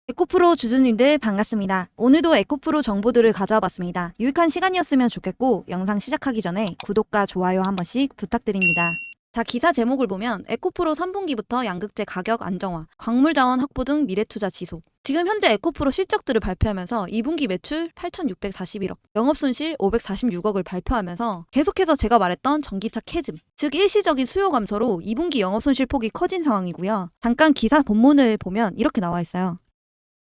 에코프로 주주님들 반갑습니다. 오늘도 에코프로 정보들을 가져와 봤습니다. 유익한 시간이었으면 좋겠고 영상 시작하기 전에 구독과 좋아요 한 번씩 부탁드립니다. 자, 기사 제목을 보면 에코프로 3분기부터 양극재 가격 안정화, 광물자원 확보 등 미래투자 지속. 지금 현재 에코프로 실적들을 발표하면서 2분기 매출 8,641억, 영업손실 546억을 발표하면서 계속해서 제가 말했던 전기차 캐즘, 즉 일시적인 수요 감소로 2분기 영업손실 폭이 커진 상황이고요. 잠깐 기사 본문을 보면 이렇게 나와 있어요.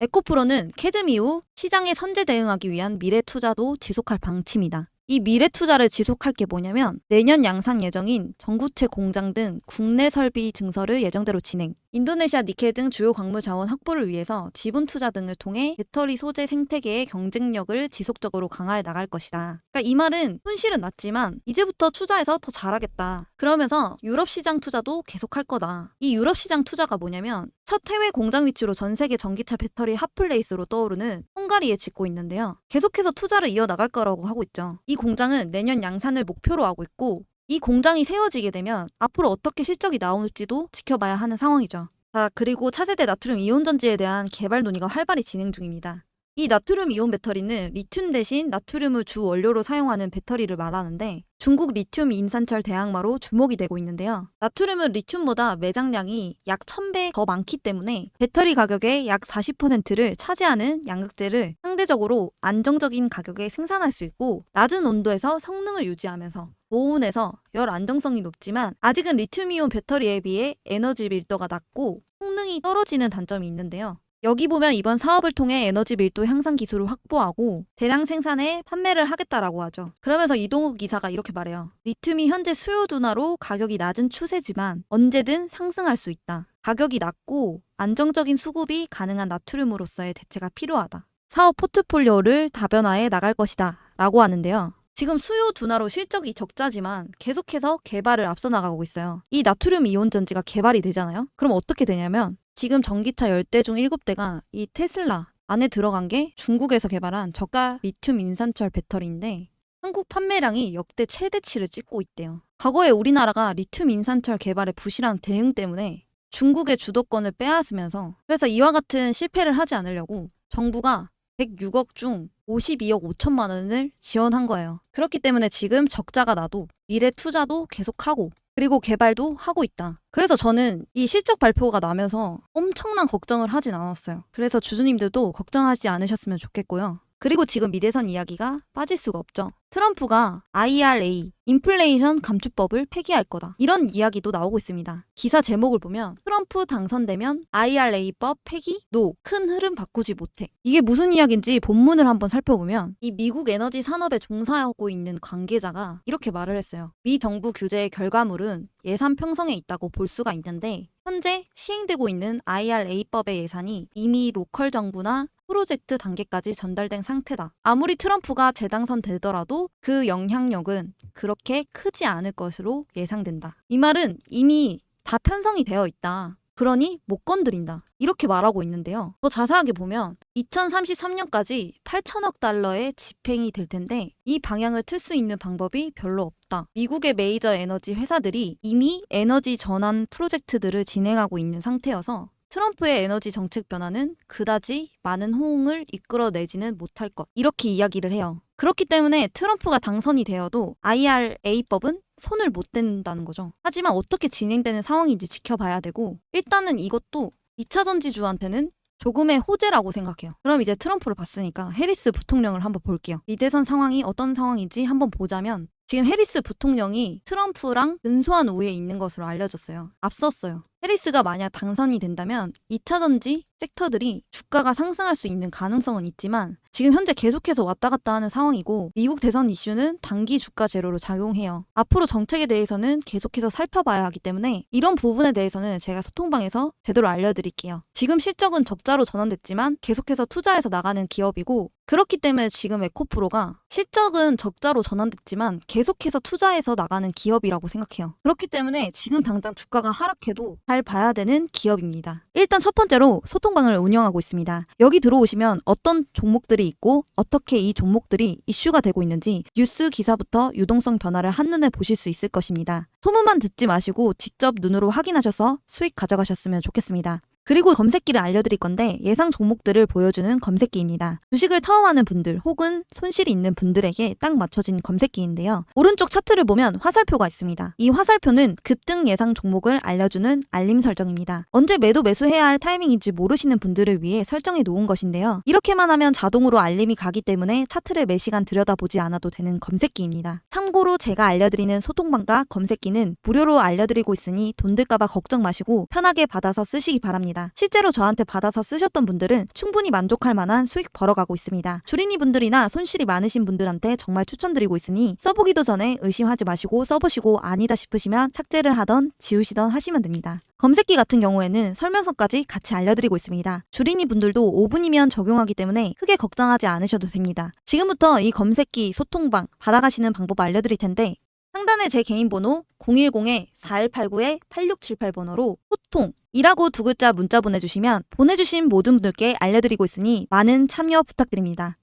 에코프로는 캐즘 이후 시장에 선제 대응하기 위한 미래 투자도 지속할 방침이다. 이 미래 투자를 지속할 게 뭐냐면 내년 양산 예정인 전구체 공장 등 국내 설비 증설을 예정대로 진행, 인도네시아 니켈 등 주요 광물 자원 확보를 위해서 지분 투자 등을 통해 배터리 소재 생태계의 경쟁력을 지속적으로 강화해 나갈 것이다. 그러니까 이 말은 손실은 났지만 이제부터 투자해서 더 잘하겠다. 그러면서 유럽 시장 투자도 계속할 거다. 이 유럽 시장 투자가 뭐냐면 첫 해외 공장 위치로 전 세계 전기차 배터리 핫플레이스로 떠오르는 헝가리에 짓고 있는데요. 계속해서 투자를 이어나갈 거라고 하고 있죠. 이 공장은 내년 양산을 목표로 하고 있고 이 공장이 세워지게 되면 앞으로 어떻게 실적이 나올지도 지켜봐야 하는 상황이죠. 자, 그리고 차세대 나트륨 이온 전지에 대한 개발 논의가 활발히 진행 중입니다. 이 나트륨 이온 배터리는 리튬 대신 나트륨을 주 원료로 사용하는 배터리를 말하는데 중국 리튬 인산철 대항마로 주목이 되고 있는데요. 나트륨은 리튬보다 매장량이 약 1000배 더 많기 때문에 배터리 가격의 약 40%를 차지하는 양극재를 상대적으로 안정적인 가격에 생산할 수 있고 낮은 온도에서 성능을 유지하면서 고온에서 열 안정성이 높지만 아직은 리튬이온 배터리에 비해 에너지 밀도가 낮고 성능이 떨어지는 단점이 있는데요. 여기 보면 이번 사업을 통해 에너지 밀도 향상 기술을 확보하고 대량 생산해 판매를 하겠다라고 하죠. 그러면서 이동욱 이사가 이렇게 말해요. 리튬이 현재 수요 둔화로 가격이 낮은 추세지만 언제든 상승할 수 있다. 가격이 낮고 안정적인 수급이 가능한 나트륨으로서의 대체가 필요하다. 사업 포트폴리오를 다변화해 나갈 것이다 라고 하는데요. 지금 수요 둔화로 실적이 적자지만 계속해서 개발을 앞서 나가고 있어요. 이 나트륨 이온 전지가 개발이 되잖아요. 그럼 어떻게 되냐면 지금 전기차 10대 중 7대가 이 테슬라 안에 들어간 게 중국에서 개발한 저가 리튬 인산철 배터리인데 한국 판매량이 역대 최대치를 찍고 있대요. 과거에 우리나라가 리튬 인산철 개발의 부실한 대응 때문에 중국의 주도권을 빼앗으면서 그래서 이와 같은 실패를 하지 않으려고 정부가 106억 중 52억 5천만 원을 지원한 거예요. 그렇기 때문에 지금 적자가 나도 미래 투자도 계속하고 그리고 개발도 하고 있다. 그래서 저는 이 실적 발표가 나면서 엄청난 걱정을 하진 않았어요. 그래서 주주님들도 걱정하지 않으셨으면 좋겠고요. 그리고 지금 미대선 이야기가 빠질 수가 없죠. 트럼프가 IRA, 인플레이션 감축법을 폐기할 거다. 이런 이야기도 나오고 있습니다. 기사 제목을 보면 트럼프 당선되면 IRA법 폐기? 노, 큰 흐름 바꾸지 못해. 이게 무슨 이야기인지 본문을 한번 살펴보면 이 미국 에너지 산업에 종사하고 있는 관계자가 이렇게 말을 했어요. 미 정부 규제의 결과물은 예산 편성에 있다고 볼 수가 있는데 현재 시행되고 있는 IRA법의 예산이 이미 로컬 정부나 프로젝트 단계까지 전달된 상태다. 아무리 트럼프가 재당선되더라도 그 영향력은 그렇게 크지 않을 것으로 예상된다. 이 말은 이미 다 편성이 되어 있다. 그러니 못 건드린다. 이렇게 말하고 있는데요. 더 자세하게 보면 2033년까지 8천억 달러의 집행이 될 텐데 이 방향을 틀 수 있는 방법이 별로 없다. 미국의 메이저 에너지 회사들이 이미 에너지 전환 프로젝트들을 진행하고 있는 상태여서 트럼프의 에너지 정책 변화는 그다지 많은 호응을 이끌어내지는 못할 것. 이렇게 이야기를 해요. 그렇기 때문에 트럼프가 당선이 되어도 IRA법은 손을 못 댄다는 거죠. 하지만 어떻게 진행되는 상황인지 지켜봐야 되고 일단은 이것도 2차 전지주한테는 조금의 호재라고 생각해요. 그럼 이제 트럼프를 봤으니까 해리스 부통령을 한번 볼게요. 이 대선 상황이 어떤 상황인지 한번 보자면 지금 해리스 부통령이 트럼프랑 근소한 우위에 있는 것으로 알려졌어요. 앞섰어요. 해리스가 만약 당선이 된다면 2차 전지 섹터들이 주가가 상승할 수 있는 가능성은 있지만 지금 현재 계속해서 왔다 갔다 하는 상황이고 미국 대선 이슈는 단기 주가 재료로 작용해요. 앞으로 정책에 대해서는 계속해서 살펴봐야 하기 때문에 이런 부분에 대해서는 제가 소통방에서 제대로 알려드릴게요. 지금 실적은 적자로 전환됐지만 계속해서 투자해서 나가는 기업이고 그렇기 때문에 지금 에코프로가 실적은 적자로 전환됐지만 계속해서 투자해서 나가는 기업이라고 생각해요. 그렇기 때문에 지금 당장 주가가 하락해도 잘 봐야 되는 기업입니다. 일단 첫 번째로 소통방을 운영하고 있습니다. 여기 들어오시면 어떤 종목들이 있고 어떻게 이 종목들이 이슈가 되고 있는지 뉴스 기사부터 유동성 변화를 한눈에 보실 수 있을 것입니다. 소문만 듣지 마시고 직접 눈으로 확인하셔서 수익 가져가셨으면 좋겠습니다. 그리고 검색기를 알려드릴 건데 예상 종목들을 보여주는 검색기입니다. 주식을 처음 하는 분들 혹은 손실이 있는 분들에게 딱 맞춰진 검색기인데요. 오른쪽 차트를 보면 화살표가 있습니다. 이 화살표는 급등 예상 종목을 알려주는 알림 설정입니다. 언제 매도 매수해야 할 타이밍인지 모르시는 분들을 위해 설정해 놓은 것인데요. 이렇게만 하면 자동으로 알림이 가기 때문에 차트를 매시간 들여다보지 않아도 되는 검색기입니다. 참고로 제가 알려드리는 소통방과 검색기는 무료로 알려드리고 있으니 돈 들까봐 걱정 마시고 편하게 받아서 쓰시기 바랍니다. 실제로 저한테 받아서 쓰셨던 분들은 충분히 만족할 만한 수익 벌어가고 있습니다. 주린이 분들이나 손실이 많으신 분들한테 정말 추천드리고 있으니 써보기도 전에 의심하지 마시고 써보시고 아니다 싶으시면 삭제를 하던 지우시던 하시면 됩니다. 검색기 같은 경우에는 설명서까지 같이 알려드리고 있습니다. 주린이 분들도 5분이면 적용하기 때문에 크게 걱정하지 않으셔도 됩니다. 지금부터 이 검색기 소통방 받아가시는 방법 알려드릴 텐데 상단에 제 개인 번호 010-4189-8678 번호로 소통이라고 두 글자 문자 보내주시면 보내주신 모든 분들께 알려드리고 있으니 많은 참여 부탁드립니다.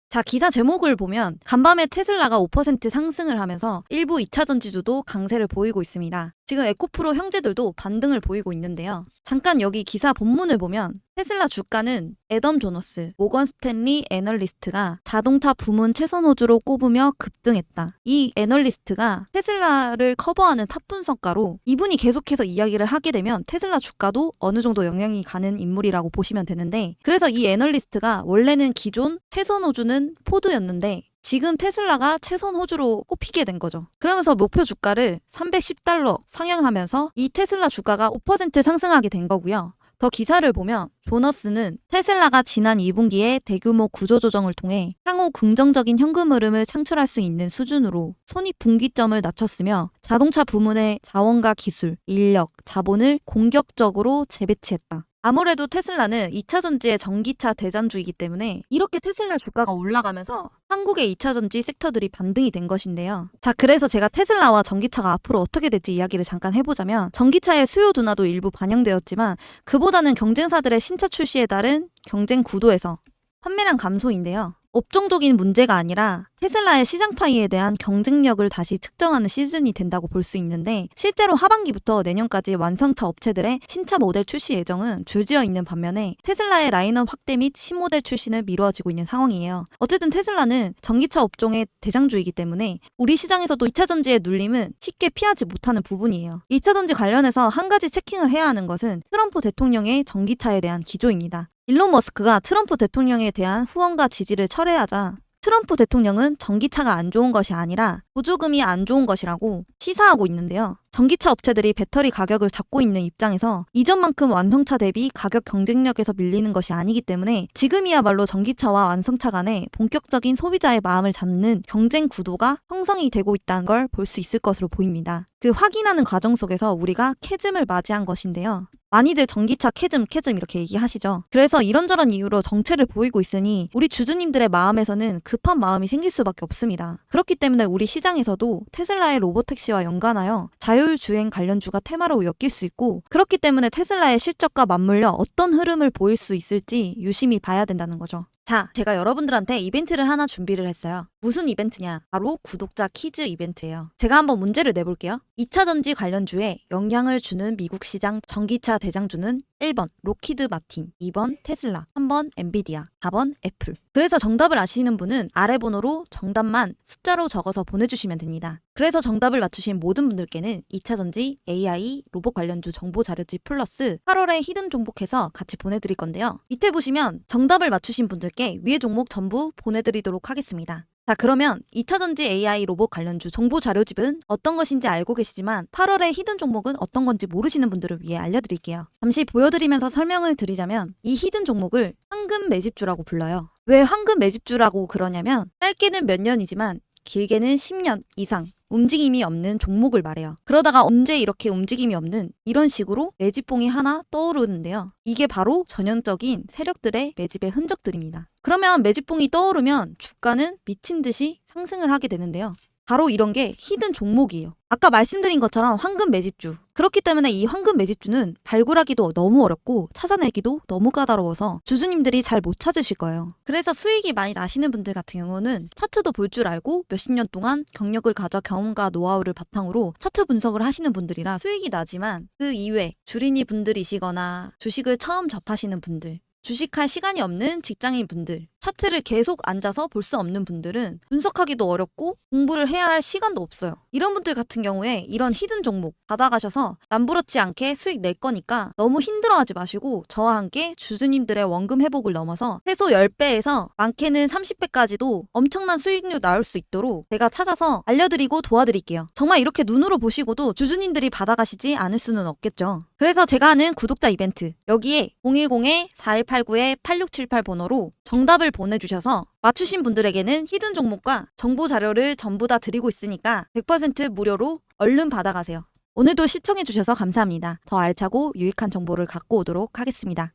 자, 기사 제목을 보면 간밤에 테슬라가 5% 상승을 하면서 일부 2차전지주도 강세를 보이고 있습니다. 지금 에코프로 형제들도 반등을 보이고 있는데요. 잠깐 여기 기사 본문을 보면 테슬라 주가는 애덤 조너스, 모건 스탠리 애널리스트가 자동차 부문 최선 호주로 꼽으며 급등했다. 이 애널리스트가 테슬라를 커버하는 탑 분석가로 이분이 계속해서 이야기를 하게 되면 테슬라 주가도 어느 정도 영향이 가는 인물이라고 보시면 되는데 그래서 이 애널리스트가 원래는 기존 최선 호주는 포드였는데 지금 테슬라가 최선 호주로 꼽히게 된 거죠. 그러면서 목표 주가를 $310 상향하면서 이 테슬라 주가가 5% 상승하게 된 거고요. 더 기사를 보면 조너스는 테슬라가 지난 2분기에 대규모 구조조정을 통해 향후 긍정적인 현금 흐름을 창출할 수 있는 수준으로 손익분기점을 낮췄으며 자동차 부문의 자원과 기술, 인력, 자본을 공격적으로 재배치했다. 아무래도 테슬라는 2차전지의 전기차 대장주이기 때문에 이렇게 테슬라 주가가 올라가면서 한국의 2차전지 섹터들이 반등이 된 것인데요. 자, 그래서 제가 테슬라와 전기차가 앞으로 어떻게 될지 이야기를 잠깐 해보자면 전기차의 수요 둔화도 일부 반영되었지만 그보다는 경쟁사들의 신차 출시에 따른 경쟁 구도에서 판매량 감소인데요. 업종적인 문제가 아니라 테슬라의 시장 파이에 대한 경쟁력을 다시 측정하는 시즌이 된다고 볼 수 있는데 실제로 하반기부터 내년까지 완성차 업체들의 신차 모델 출시 예정은 줄지어 있는 반면에 테슬라의 라인업 확대 및 신모델 출시는 미뤄지고 있는 상황이에요. 어쨌든 테슬라는 전기차 업종의 대장주이기 때문에 우리 시장에서도 2차전지의 눌림은 쉽게 피하지 못하는 부분이에요. 2차전지 관련해서 한 가지 체킹을 해야 하는 것은 트럼프 대통령의 전기차에 대한 기조입니다. 일론 머스크가 트럼프 대통령에 대한 후원과 지지를 철회하자 트럼프 대통령은 전기차가 안 좋은 것이 아니라 보조금이 안 좋은 것이라고 시사하고 있는데요. 전기차 업체들이 배터리 가격을 잡고 있는 입장에서 이전만큼 완성차 대비 가격 경쟁력에서 밀리는 것이 아니기 때문에 지금이야말로 전기차와 완성차 간의 본격적인 소비자의 마음을 잡는 경쟁 구도가 형성이 되고 있다는 걸 볼 수 있을 것으로 보입니다. 그 확인하는 과정 속에서 우리가 캐즘을 맞이한 것인데요. 많이들 전기차 캐즘 이렇게 얘기하시죠. 그래서 이런저런 이유로 정체를 보이고 있으니 우리 주주님들의 마음에서는 급한 마음이 생길 수밖에 없습니다. 그렇기 때문에 우리 시장에서도 테슬라의 로보택시와 연관하여 자율주행 관련주가 테마로 엮일 수 있고 그렇기 때문에 테슬라의 실적과 맞물려 어떤 흐름을 보일 수 있을지 유심히 봐야 된다는 거죠. 자, 제가 여러분들한테 이벤트를 하나 준비를 했어요. 무슨 이벤트냐? 바로 구독자 퀴즈 이벤트예요. 제가 한번 문제를 내볼게요. 2차전지 관련주에 영향을 주는 미국 시장 전기차 대장주는 1번 록히드 마틴, 2번 테슬라, 3번 엔비디아, 4번 애플. 그래서 정답을 아시는 분은 아래 번호로 정답만 숫자로 적어서 보내주시면 됩니다. 그래서 정답을 맞추신 모든 분들께는 2차전지 AI 로봇 관련주 정보 자료집 플러스 8월에 히든 종목해서 같이 보내드릴 건데요. 밑에 보시면 정답을 맞추신 분들께 위의 종목 전부 보내드리도록 하겠습니다. 자, 그러면 2차전지 AI 로봇 관련주 정보 자료집은 어떤 것인지 알고 계시지만 8월에 히든 종목은 어떤 건지 모르시는 분들을 위해 알려드릴게요. 잠시 보여드리면서 설명을 드리자면 이 히든 종목을 황금 매집주라고 불러요. 왜 황금 매집주라고 그러냐면 짧게는 몇 년이지만 길게는 10년 이상 움직임이 없는 종목을 말해요. 그러다가 언제 이렇게 움직임이 없는 이런 식으로 매집봉이 하나 떠오르는데요. 이게 바로 전형적인 세력들의 매집의 흔적들입니다. 그러면 매집봉이 떠오르면 주가는 미친 듯이 상승을 하게 되는데요. 바로 이런 게 히든 종목이에요. 아까 말씀드린 것처럼 황금 매집주. 그렇기 때문에 이 황금 매집주는 발굴하기도 너무 어렵고 찾아내기도 너무 까다로워서 주주님들이 잘 못 찾으실 거예요. 그래서 수익이 많이 나시는 분들 같은 경우는 차트도 볼 줄 알고 몇십 년 동안 경력을 가져 경험과 노하우를 바탕으로 차트 분석을 하시는 분들이라 수익이 나지만 그 이외 주린이 분들이시거나 주식을 처음 접하시는 분들, 주식할 시간이 없는 직장인 분들, 차트를 계속 앉아서 볼 수 없는 분들은 분석하기도 어렵고 공부를 해야 할 시간도 없어요. 이런 분들 같은 경우에 이런 히든 종목 받아가셔서 남부럽지 않게 수익 낼 거니까 너무 힘들어하지 마시고 저와 함께 주주님들의 원금 회복을 넘어서 최소 10배에서 많게는 30배까지도 엄청난 수익률 나올 수 있도록 제가 찾아서 알려드리고 도와드릴게요. 정말 이렇게 눈으로 보시고도 주주님들이 받아가시지 않을 수는 없겠죠. 그래서 제가 하는 구독자 이벤트 여기에 010-4189-8678 번호로 정답을 보내주셔서 맞추신 분들에게는 히든 종목과 정보 자료를 전부 다 드리고 있으니까 100% 무료로 얼른 받아가세요. 오늘도 시청해주셔서 감사합니다. 더 알차고 유익한 정보를 갖고 오도록 하겠습니다.